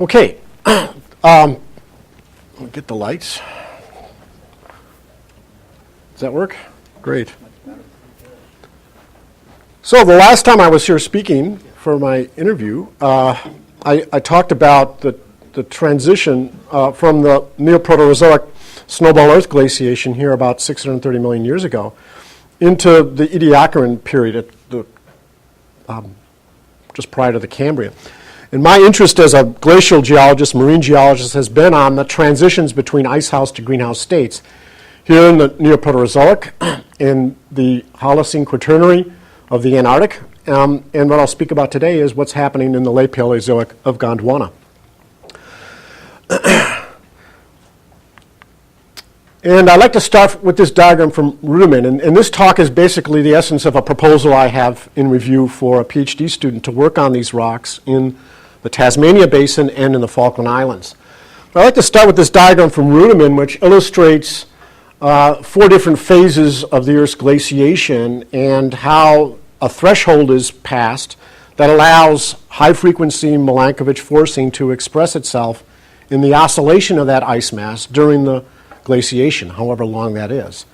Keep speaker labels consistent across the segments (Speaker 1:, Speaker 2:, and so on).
Speaker 1: Okay, I'll get the lights. Does that work? Great. So the last time I was here speaking for my interview, I talked about the transition from the Neoproterozoic snowball earth glaciation here about 630 million years ago into the Ediacaran period at the, just prior to the Cambrian. And my interest as a glacial geologist, marine geologist, has been on the transitions between icehouse to greenhouse states. Here in the Neoproterozoic, in the Holocene Quaternary of the Antarctic, and what I'll speak about today is what's happening in the late Paleozoic of Gondwana. And I'd like to start with this diagram from Rhenium, and this talk is basically the essence of a proposal I have in review for a PhD student to work on these rocks in the Tasmania Basin and in the Falkland Islands. But I'd like to start with this diagram from Rhenium, which illustrates 4 different phases of the Earth's glaciation and how a threshold is passed that allows high-frequency Milankovitch forcing to express itself in the oscillation of that ice mass during the glaciation, however long that is.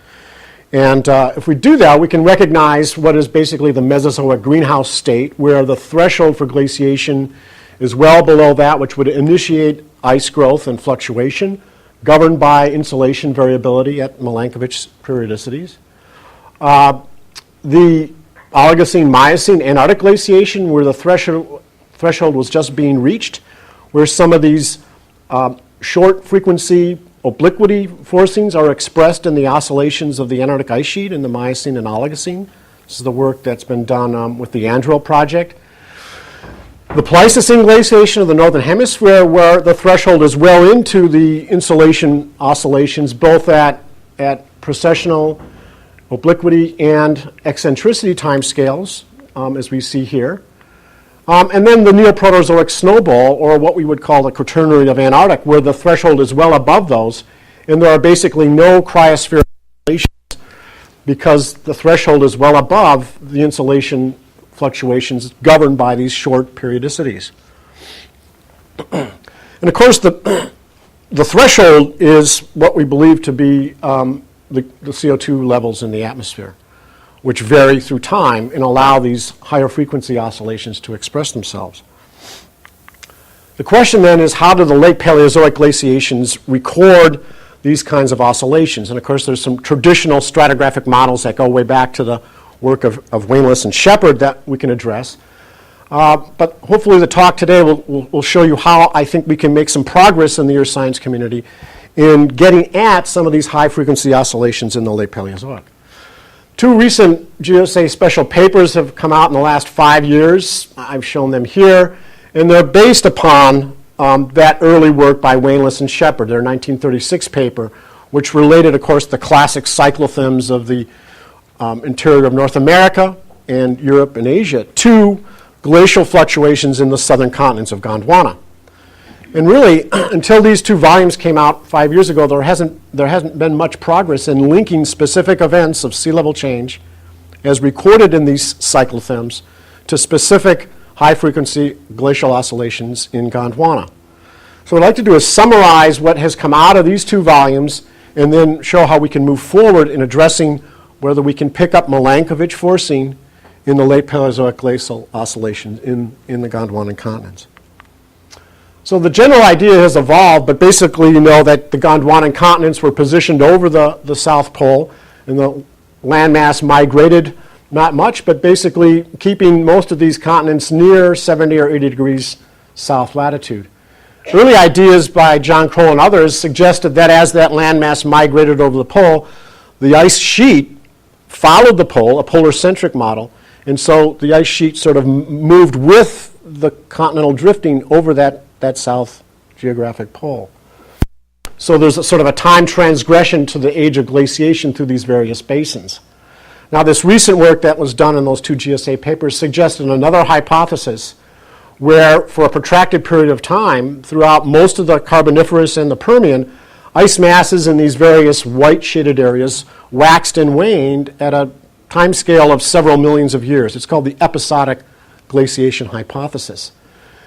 Speaker 1: And if we do that, we can recognize what is basically the Mesozoic greenhouse state, where the threshold for glaciation is well below that which would initiate ice growth and fluctuation, governed by insolation variability at Milankovitch periodicities. The Oligocene-Miocene Antarctic glaciation, where the threshold was just being reached, where some of these short-frequency obliquity forcings are expressed in the oscillations of the Antarctic ice sheet in the Miocene and Oligocene. This is the work that's been done with the Andrel project. The Pleistocene glaciation of the Northern Hemisphere, where the threshold is well into the insolation oscillations, both at precessional, obliquity, and eccentricity timescales, as we see here. And then the Neoproterozoic snowball, or what we would call the Quaternary of Antarctic, where the threshold is well above those, and there are basically no cryospheric oscillations because the threshold is well above the insolation fluctuations governed by these short periodicities. And of course, the threshold is what we believe to be the CO2 levels in the atmosphere, which vary through time and allow these higher frequency oscillations to express themselves. The question then is, how do the late Paleozoic glaciations record these kinds of oscillations? And of course, there's some traditional stratigraphic models that go way back to the work of Wainless and Shepard that we can address. But hopefully the talk today will show you how I think we can make some progress in the earth science community in getting at some of these high-frequency oscillations in the late Paleozoic. 2 recent GSA special papers have come out in the last 5 years. I've shown them here, and they're based upon that early work by Wainless and Shepard, their 1936 paper, which related, of course, the classic cyclothems of the interior of North America and Europe and Asia to glacial fluctuations in the southern continents of Gondwana. And really, until these 2 volumes came out 5 years ago, there hasn't been much progress in linking specific events of sea level change as recorded in these cyclothems to specific high-frequency glacial oscillations in Gondwana. So what I'd like to do is summarize what has come out of these 2 volumes and then show how we can move forward in addressing whether we can pick up Milankovitch forcing in the late Paleozoic glacial oscillations in the Gondwanan continents. So the general idea has evolved, but basically you know that the Gondwanan continents were positioned over the South Pole, and the landmass migrated not much, but basically keeping most of these continents near 70 or 80 degrees south latitude. Early ideas by John Kroll and others suggested that as that landmass migrated over the pole, the ice sheet followed the pole, a polar-centric model, and so the ice sheet sort of moved with the continental drifting over that south geographic pole. So there's a sort of a time transgression to the age of glaciation through these various basins. Now, this recent work that was done in those 2 GSA papers suggested another hypothesis where, for a protracted period of time, throughout most of the Carboniferous and the Permian, ice masses in these various white shaded areas waxed and waned at a time scale of several millions of years. It's called the episodic glaciation hypothesis.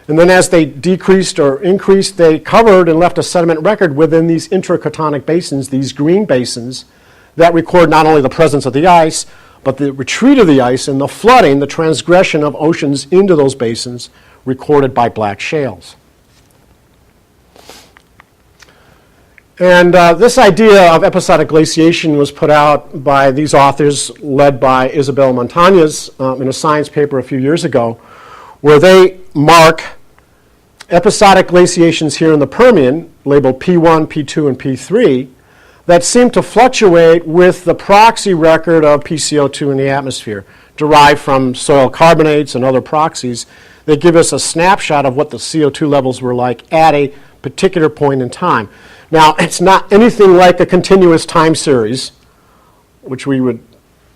Speaker 1: And then as they decreased or increased, they covered and left a sediment record within these intracratonic basins, these green basins, that record not only the presence of the ice, but the retreat of the ice and the flooding, the transgression of oceans into those basins recorded by black shales. And this idea of episodic glaciation was put out by these authors, led by Isabel Montañez in a science paper a few years ago, where they mark episodic glaciations here in the Permian, labeled P1, P2, and P3, that seem to fluctuate with the proxy record of PCO2 in the atmosphere, derived from soil carbonates and other proxies that give us a snapshot of what the CO2 levels were like at a particular point in time. Now, it's not anything like a continuous time series, which we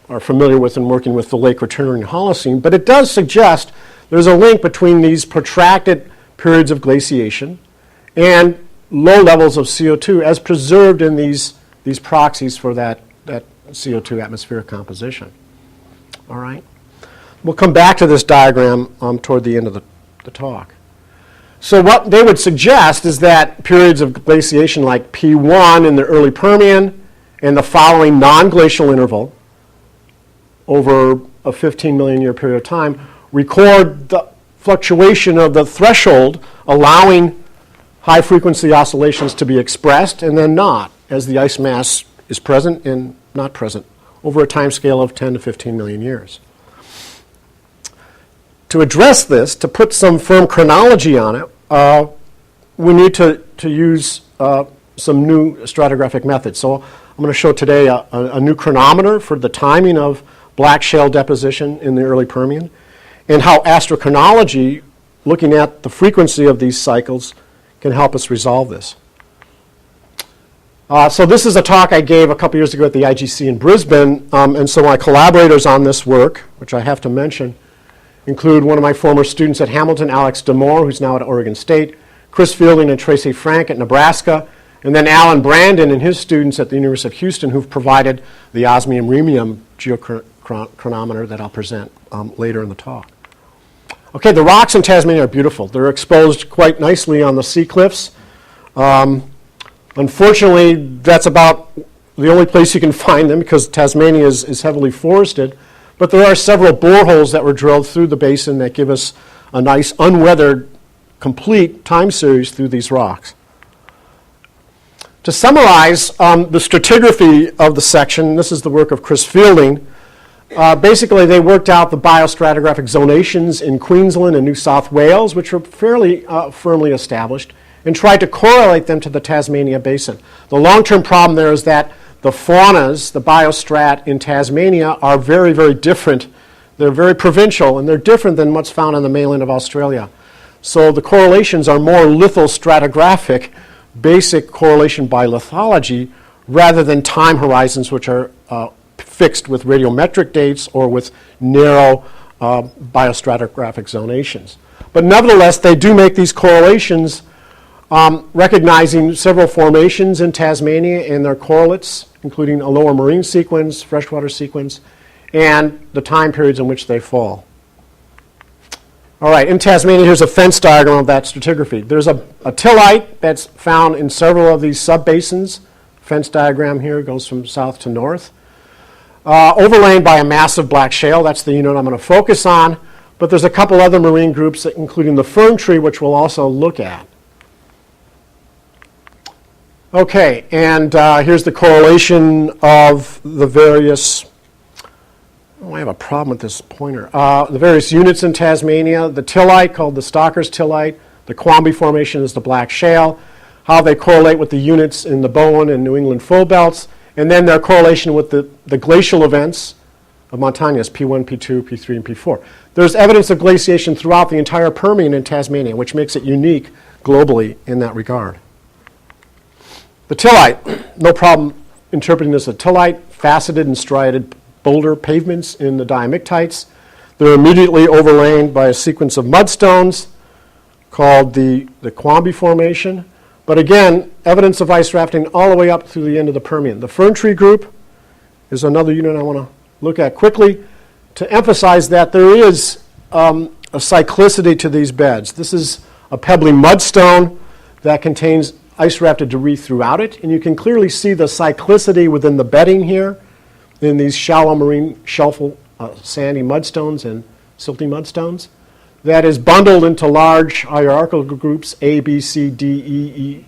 Speaker 1: are familiar with in working with the Lake Quaternary and Holocene, but it does suggest there's a link between these protracted periods of glaciation and low levels of CO2 as preserved in these proxies for that CO2 atmospheric composition. All right? We'll come back to this diagram toward the end of the talk. So what they would suggest is that periods of glaciation like P1 in the early Permian and the following non-glacial interval over a 15 million year period of time record the fluctuation of the threshold allowing high frequency oscillations to be expressed and then not, as the ice mass is present and not present over a time scale of 10 to 15 million years. To address this, to put some firm chronology on it, we need to use some new stratigraphic methods. So I'm going to show today a new chronometer for the timing of black shale deposition in the early Permian, and how Astro Chronology, looking at the frequency of these cycles, can help us resolve this. So this is a talk I gave a couple years ago at the IGC in Brisbane, and so my collaborators on this work, which I have to mention, include one of my former students at Hamilton, Alex Damore, who's now at Oregon State, Chris Fielding and Tracy Frank at Nebraska, and then Alan Brandon and his students at the University of Houston, who've provided the Osmium Rhenium Geochronometer that I'll present later in the talk. Okay, the rocks in Tasmania are beautiful. They're exposed quite nicely on the sea cliffs. Unfortunately, that's about the only place you can find them because Tasmania is heavily forested. But there are several boreholes that were drilled through the basin that give us a nice unweathered, complete time series through these rocks. To summarize the stratigraphy of the section, this is the work of Chris Fielding. Basically, they worked out the biostratigraphic zonations in Queensland and New South Wales, which were fairly firmly established, and tried to correlate them to the Tasmania basin. The long-term problem there is that the faunas, the biostrat in Tasmania, are very, very different. They're very provincial, and they're different than what's found on the mainland of Australia. So the correlations are more lithostratigraphic, basic correlation by lithology, rather than time horizons, which are fixed with radiometric dates or with narrow biostratigraphic zonations. But nevertheless, they do make these correlations recognizing several formations in Tasmania and their correlates, including a lower marine sequence, freshwater sequence, and the time periods in which they fall. All right, in Tasmania, here's a fence diagram of that stratigraphy. There's a tillite that's found in several of these subbasins. Fence diagram here goes from south to north. Overlain by a massive black shale, that's the unit I'm going to focus on, but there's a couple other marine groups, including the fern tree, which we'll also look at. Okay, and here's the correlation of the various, I have a problem with this pointer, the various units in Tasmania, the tillite called the Stalker's tillite, the Quamby Formation is the black shale, how they correlate with the units in the Bowen and New England fold belts, and then their correlation with the glacial events of Montañas, P1, P2, P3, and P4. There's evidence of glaciation throughout the entire Permian in Tasmania, which makes it unique globally in that regard. The tillite, no problem interpreting this as a tillite, faceted and striated boulder pavements in the diamictites. They're immediately overlain by a sequence of mudstones called the Quamby Formation. But again, evidence of ice rafting all the way up through the end of the Permian. The fern tree group is another unit I want to look at quickly to emphasize that there is a a cyclicity to these beds. This is a pebbly mudstone that contains ice-rafted debris throughout it, and you can clearly see the cyclicity within the bedding here in these shallow marine shelfal sandy mudstones and silty mudstones that is bundled into large hierarchical groups A, B, C, D, E,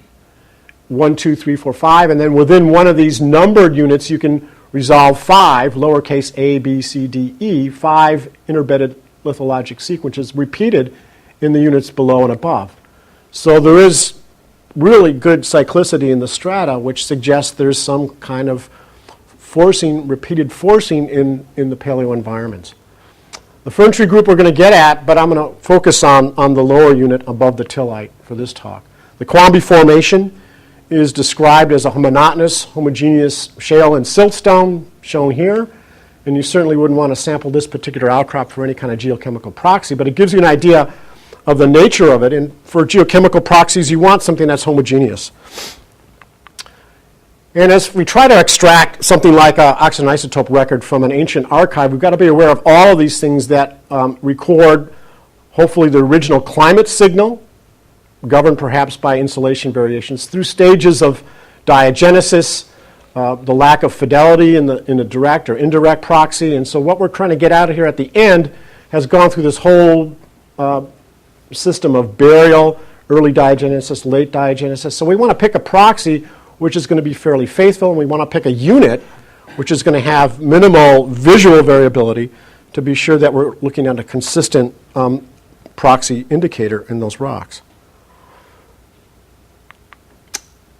Speaker 1: 1, 2, 3, 4, 5, and then within one of these numbered units you can resolve 5, lowercase a, b, c, d, e, 5 interbedded lithologic sequences repeated in the units below and above. So there is really good cyclicity in the strata, which suggests there's some kind of forcing, repeated forcing in the paleo environments. The fern tree group we're going to get at, but I'm going to focus on the lower unit above the tillite for this talk. The Quamby Formation is described as a monotonous, homogeneous shale and siltstone, shown here. And you certainly wouldn't want to sample this particular outcrop for any kind of geochemical proxy, but it gives you an idea of the nature of it. And for geochemical proxies, you want something that's homogeneous. And as we try to extract something like an oxygen isotope record from an ancient archive, we've got to be aware of all of these things that record, hopefully, the original climate signal, governed perhaps by insolation variations, through stages of diagenesis, the lack of fidelity in a direct or indirect proxy. And so what we're trying to get out of here at the end has gone through this whole system of burial, early diagenesis, late diagenesis. So we want to pick a proxy which is going to be fairly faithful, and we want to pick a unit which is going to have minimal visual variability to be sure that we're looking at a consistent proxy indicator in those rocks.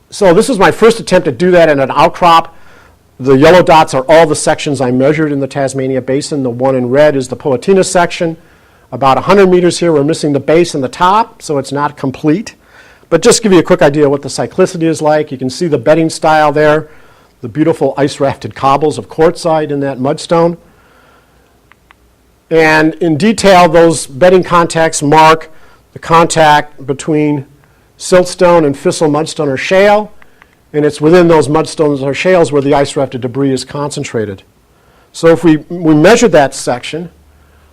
Speaker 1: So this is my first attempt to do that in an outcrop. The yellow dots are all the sections I measured in the Tasmania Basin. The one in red is the Poatina section. About 100 meters here, we're missing the base and the top, so it's not complete. But just to give you a quick idea of what the cyclicity is like, you can see the bedding style there, the beautiful ice-rafted cobbles of quartzite in that mudstone. And in detail, those bedding contacts mark the contact between siltstone and fissile mudstone or shale, and it's within those mudstones or shales where the ice-rafted debris is concentrated. So if we measure that section,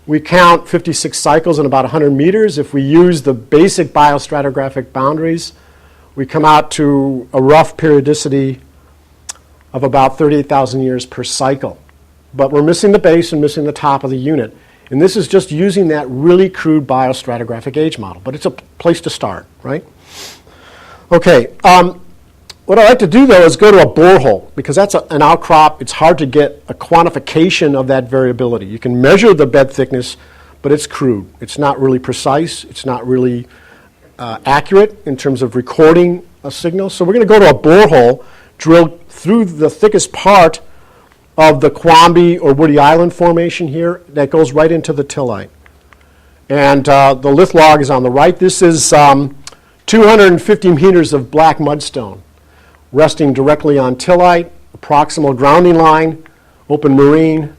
Speaker 1: we count 56 cycles in about 100 meters. If we use the basic biostratigraphic boundaries, we come out to a rough periodicity of about 38,000 years per cycle. But we're missing the base and missing the top of the unit. And this is just using that really crude biostratigraphic age model. But it's a place to start, right? Okay, what I like to do, though, is go to a borehole, because that's an outcrop. It's hard to get a quantification of that variability. You can measure the bed thickness, but it's crude. It's not really precise. It's not really accurate in terms of recording a signal. So we're going to go to a borehole, drill through the thickest part of the Quamby or Woody Island Formation here that goes right into the tillite. And the lith log is on the right. This is 250 meters of black mudstone resting directly on tillite, a proximal grounding line, open marine.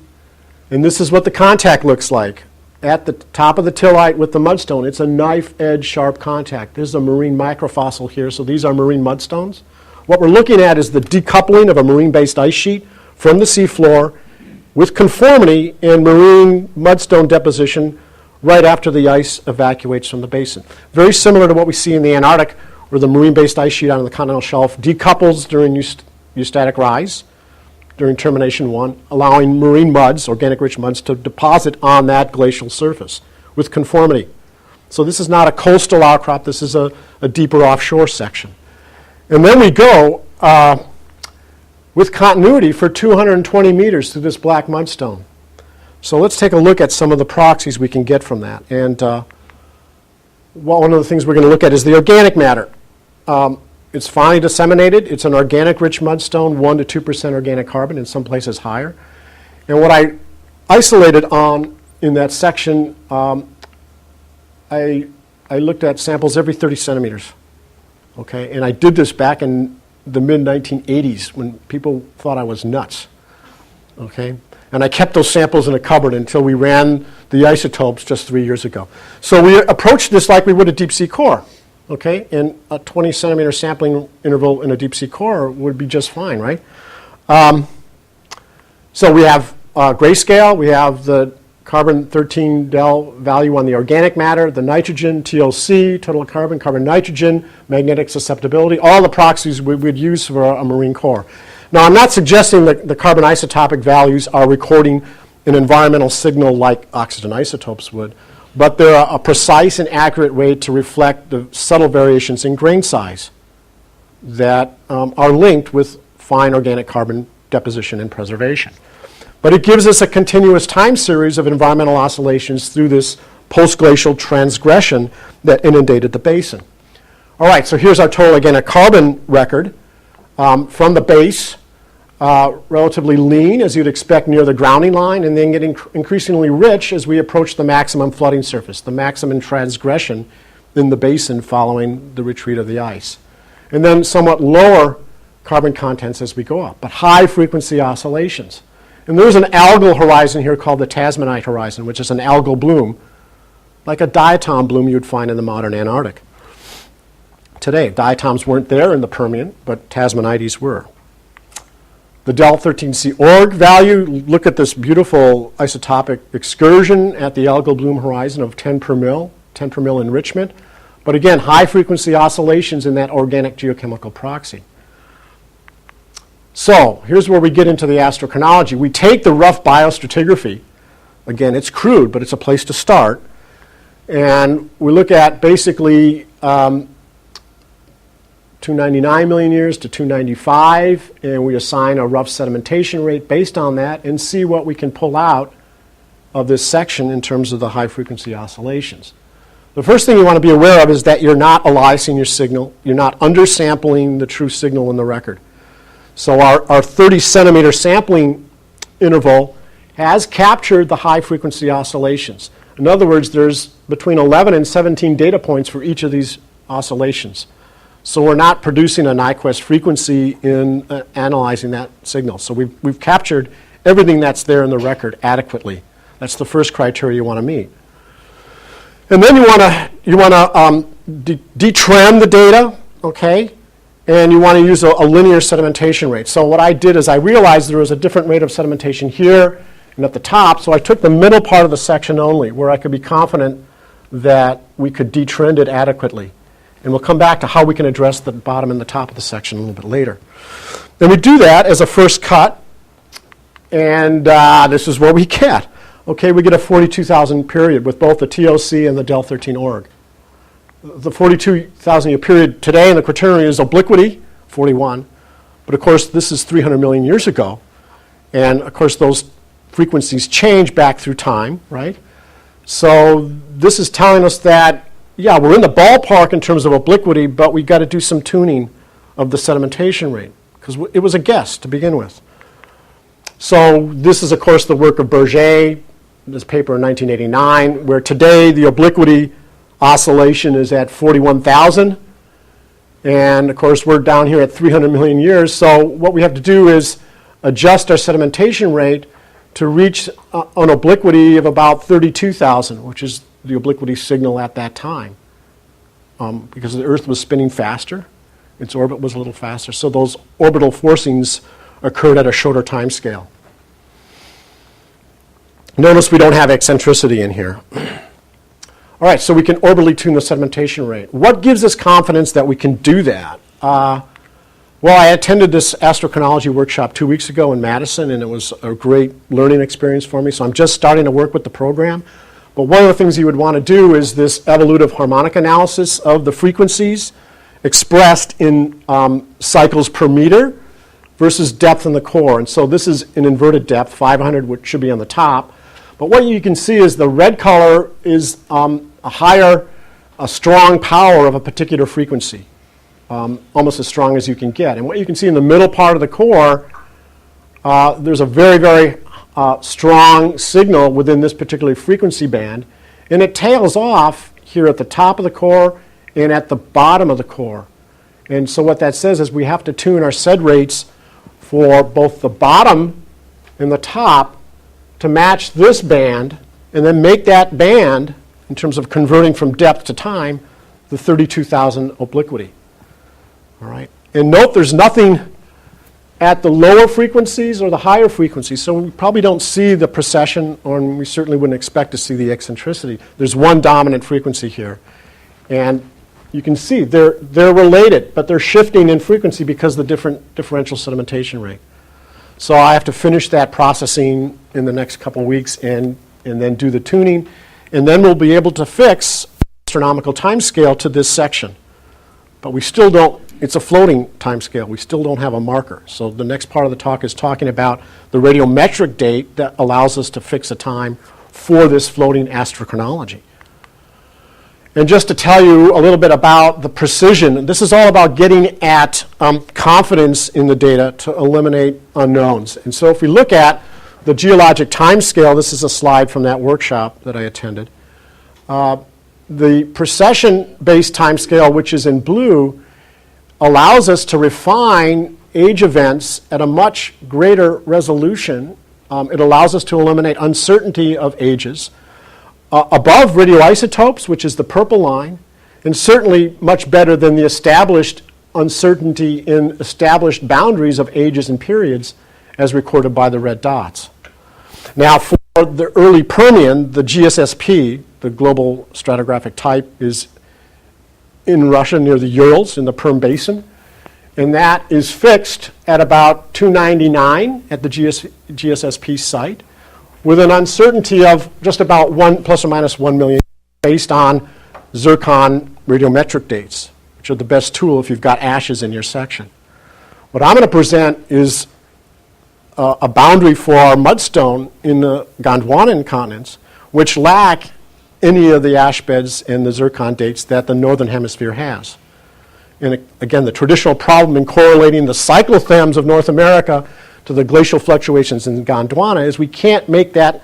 Speaker 1: And this is what the contact looks like at the top of the tillite with the mudstone. It's a knife-edge sharp contact. There's a marine microfossil here, so these are marine mudstones. What we're looking at is the decoupling of a marine-based ice sheet from the seafloor with conformity in marine mudstone deposition right after the ice evacuates from the basin. Very similar to what we see in the Antarctic, where the marine-based ice sheet on the continental shelf decouples during eustatic rise, during termination 1, allowing marine muds, organic-rich muds, to deposit on that glacial surface with conformity. So this is not a coastal outcrop. This is a deeper offshore section. And then we go with continuity for 220 meters through this black mudstone. So let's take a look at some of the proxies we can get from that. And one of the things we're going to look at is the organic matter. It's finely disseminated. It's an organic-rich mudstone, 1 to 2% organic carbon, in some places higher. And what I isolated on in that section, I looked at samples every 30 centimeters. Okay, and I did this back in the mid-1980s when people thought I was nuts. Okay, and I kept those samples in a cupboard until we ran the isotopes just 3 years ago. So we approached this like we would a deep sea core. Okay, and a 20 centimeter sampling interval in a deep sea core would be just fine, right? So we have grayscale, we have the carbon-13 del value on the organic matter, the nitrogen, TLC, total carbon, carbon-nitrogen, magnetic susceptibility, all the proxies we would use for a marine core. Now, I'm not suggesting that the carbon isotopic values are recording an environmental signal like oxygen isotopes would, but they're a precise and accurate way to reflect the subtle variations in grain size that are linked with fine organic carbon deposition and preservation. But it gives us a continuous time series of environmental oscillations through this post-glacial transgression that inundated the basin. All right, so here's our total organic carbon record from the base, relatively lean, as you'd expect near the grounding line, and then getting increasingly rich as we approach the maximum flooding surface, the maximum transgression in the basin following the retreat of the ice. And then somewhat lower carbon contents as we go up, but high-frequency oscillations. And there's an algal horizon here called the Tasmanite horizon, which is an algal bloom, like a diatom bloom you'd find in the modern Antarctic. Today, diatoms weren't there in the Permian, but Tasmanites were. The Del 13C org value, look at this beautiful isotopic excursion at the algal bloom horizon of 10 per mil enrichment. But again, high-frequency oscillations in that organic geochemical proxy. So here's where we get into the Astro Chronology. We take the rough biostratigraphy. Again, it's crude, but it's a place to start. And we look at basically 299 million years to 295, and we assign a rough sedimentation rate based on that and see what we can pull out of this section in terms of the high-frequency oscillations. The first thing you want to be aware of is that you're not elysing your signal. You're not undersampling the true signal in the record. So our 30 centimeter sampling interval has captured the high frequency oscillations. In other words, there's between 11 and 17 data points for each of these oscillations. So we're not producing a Nyquist frequency in analyzing that signal. So we've captured everything that's there in the record adequately. That's the first criteria you want to meet. And then you want to detrend the data, okay? And you want to use a linear sedimentation rate. So what I did is I realized there was a different rate of sedimentation here and at the top, so I took the middle part of the section only, where I could be confident that we could detrend it adequately. And we'll come back to how we can address the bottom and the top of the section a little bit later. Then we do that as a first cut, and this is where we get. Okay, we get a 42,000 period with both the TOC and the Del 13 org. The 42,000 year period today in the Quaternary is obliquity, 41. But of course, this is 300 million years ago. And of course, those frequencies change back through time, right? So this is telling us that, yeah, we're in the ballpark in terms of obliquity, but we've got to do some tuning of the sedimentation rate, because it was a guess to begin with. So this is, of course, the work of Berger, this paper in 1989, where today the obliquity oscillation is at 41,000. And of course, we're down here at 300 million years. So what we have to do is adjust our sedimentation rate to reach an obliquity of about 32,000, which is the obliquity signal at that time. Because the Earth was spinning faster, its orbit was a little faster. So those orbital forcings occurred at a shorter time scale. Notice we don't have eccentricity in here. All right, so we can orbitally tune the sedimentation rate. What gives us confidence that we can do that? Well, I attended this Astro Chronology workshop 2 weeks ago in Madison, and it was a great learning experience for me. So I'm just starting to work with the program. But one of the things you would want to do is this evolutive harmonic analysis of the frequencies expressed in cycles per meter versus depth in the core. And so this is an inverted depth, 500, which should be on the top. But what you can see is the red color is a strong power of a particular frequency, almost as strong as you can get. And what you can see in the middle part of the core, there's a very, very strong signal within this particular frequency band. And it tails off here at the top of the core and at the bottom of the core. And so what that says is we have to tune our sed rates for both the bottom and the top to match this band, and then make that band, in terms of converting from depth to time, the 32,000 obliquity. All right. And note there's nothing at the lower frequencies or the higher frequencies. So we probably don't see the precession, or we certainly wouldn't expect to see the eccentricity. There's one dominant frequency here. And you can see they're related, but they're shifting in frequency because of the different differential sedimentation rate. So I have to finish that processing in the next couple of weeks and then do the tuning. And then we'll be able to fix astronomical timescale to this section. But we still don't, it's a floating timescale. We still don't have a marker. So the next part of the talk is talking about the radiometric date that allows us to fix a time for this floating astrochronology. And just to tell you a little bit about the precision, this is all about getting at confidence in the data to eliminate unknowns. And so if we look at the geologic timescale, this is a slide from that workshop that I attended. The precession-based timescale, which is in blue, allows us to refine age events at a much greater resolution. It allows us to eliminate uncertainty of ages above radioisotopes, which is the purple line, and certainly much better than the established uncertainty in established boundaries of ages and periods as recorded by the red dots. Now, for the early Permian, the GSSP, the global stratigraphic type, is in Russia near the Urals in the Perm Basin, and that is fixed at about 299 at the GSSP site, with an uncertainty of just about plus or minus 1 million based on zircon radiometric dates, which are the best tool if you've got ashes in your section. What I'm going to present is a boundary for our mudstone in the Gondwanan continents, which lack any of the ash beds and the zircon dates that the northern hemisphere has. And again, the traditional problem in correlating the cyclothems of North America to the glacial fluctuations in Gondwana is we can't make that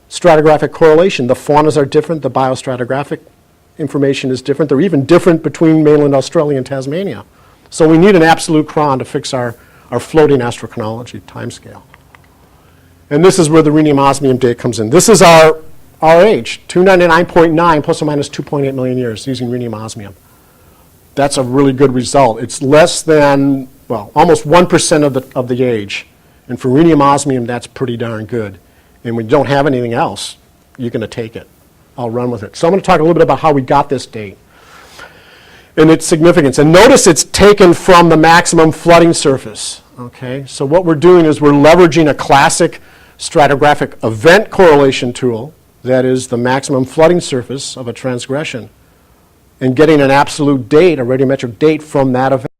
Speaker 1: stratigraphic correlation. The faunas are different, the biostratigraphic information is different. They're even different between mainland Australia and Tasmania. So we need an absolute chron to fix our floating astrochronology timescale. And this is where the rhenium osmium date comes in. This is our age, 299.9 plus or minus 2.8 million years using rhenium osmium. That's a really good result. It's less than, well, almost 1% of the age. And for rhenium osmium, that's pretty darn good. And when you don't have anything else, you're going to take it. I'll run with it. So I'm going to talk a little bit about how we got this date and its significance. And notice it's taken from the maximum flooding surface. Okay, so what we're doing is we're leveraging a classic stratigraphic event correlation tool, that is the maximum flooding surface of a transgression, and getting an absolute date, a radiometric date from that event.